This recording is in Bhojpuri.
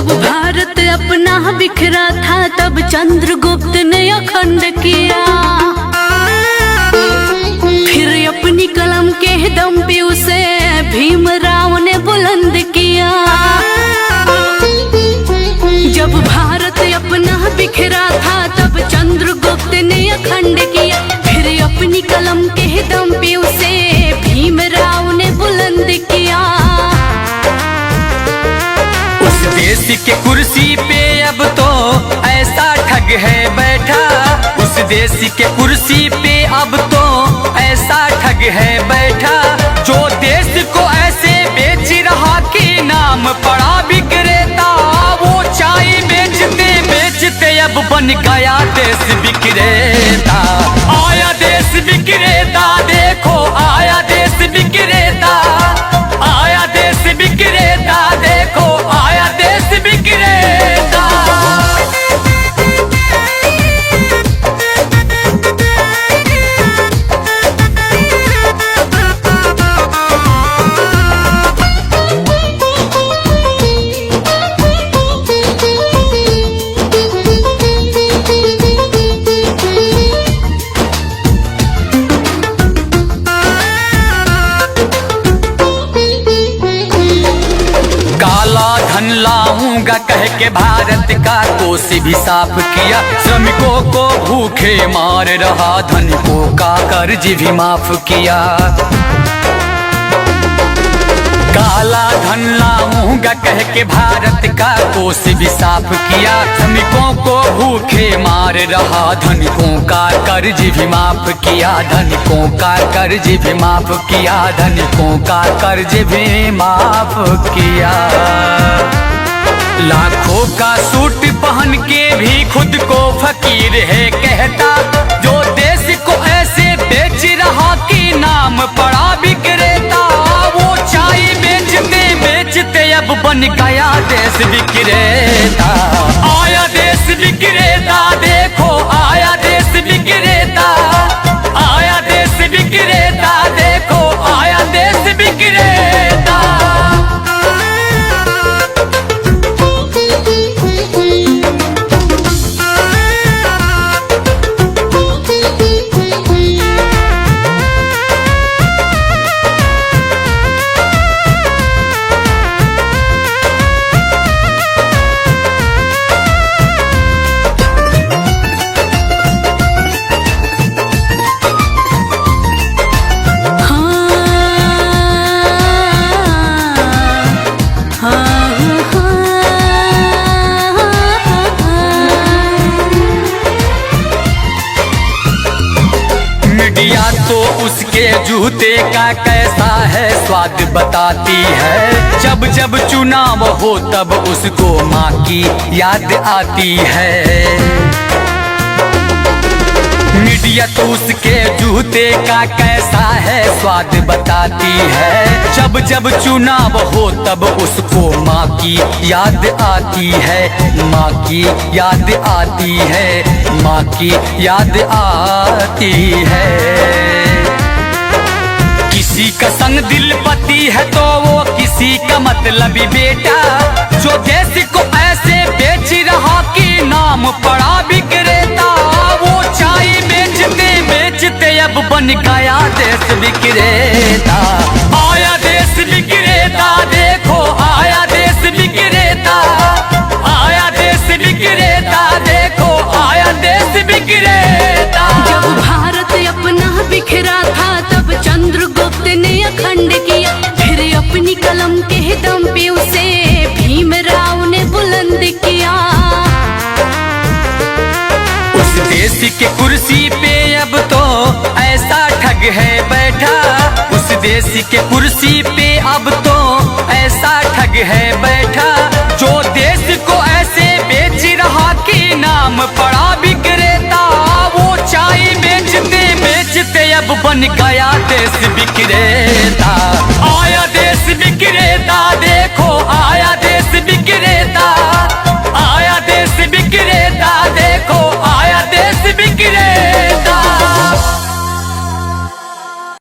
जब भारत अपना बिखरा था तब चंद्रगुप्त ने अखंड किया, फिर अपनी कलम के दम पे उसे भीमराव ने बुलंद किया। जब भारत अपना बिखरा था तब चंद्रगुप्त ने अखंड किया, फिर अपनी कलम के दम पे उसे भीमराव ने बुलंद किया। उस देश के कुर्सी पे अब तो ऐसा ठग है बैठा, उस देश के कुर्सी पे अब तो ऐसा ठग है बैठा, जो देश को ऐसे बेच रहा कि नाम पड़ा विक्रेता। वो चाय बेचते बेचते अब बन गया देश विक्रेता। आया देश विक्रेता, देखो आया देश विक्रेता, आया देश विक्रेता, देखो आया देश विक्रेता। धन लाऊंगा कह के भारत का कोष भी साफ किया, श्रमिकों को भूखे मार रहा, धनिकों का कर्ज भी माफ किया। काला धन लाऊंगा कह के भारत का कोष भी साफ किया, श्रमिकों को भूखे मार रहा, धनिकों का कर्ज भी माफ किया, धनिकों का कर्ज भी माफ किया, धनिकों का कर्ज भी माफ किया। लाखों का सूट पहन के भी खुद को फकीर है कहता, जो देश को ऐसे बेच रहा कि नाम पड़ा विक्रेता। वो चाय बेचते बेचते अब बन गया देश विक्रेता। आया देश विक्रेता, देखो आया देश विक्रेता, आया देश विक्रेता, देखो आया देश विक्रेता। तो उसके जूते का कैसा है स्वाद बताती है, जब जब चुनाव हो तब उसको माँ की याद आती है। मीडिया तो उसके जूते का कैसा है स्वाद बताती है, जब जब चुनाव हो तब उसको माँ की याद आती है, माँ की याद आती है, माँ की याद आती है। किसी का संग दिल पति है तो वो किसी का मतलबी बेटा, जो देश को ऐसे बेच रहा कि नाम पड़ा विक्रेता। वो चाय बेचते बेचते अब बन गया देश विक्रेता। आया देश विक्रेता, देखो आया देश विक्रेता, आया देश विक्रेता, देखो आया देश विक्रेता। जब भारत अपना बिखरा था तब चंद्रगुप्त ने अखंड किया, फिर अपनी कलम के दम पे उसे भीमराव ने बुलंद किया। उस देश के कुर्सी पे अब तो ऐसा ठग है बैठा, उस देश के कुर्सी पे अब तो ऐसा ठग है बैठा, जो देश को ऐसे बेच रहा कि नाम पड़ा विक्रेता। वो चाय बेचते बेचते अब बन गया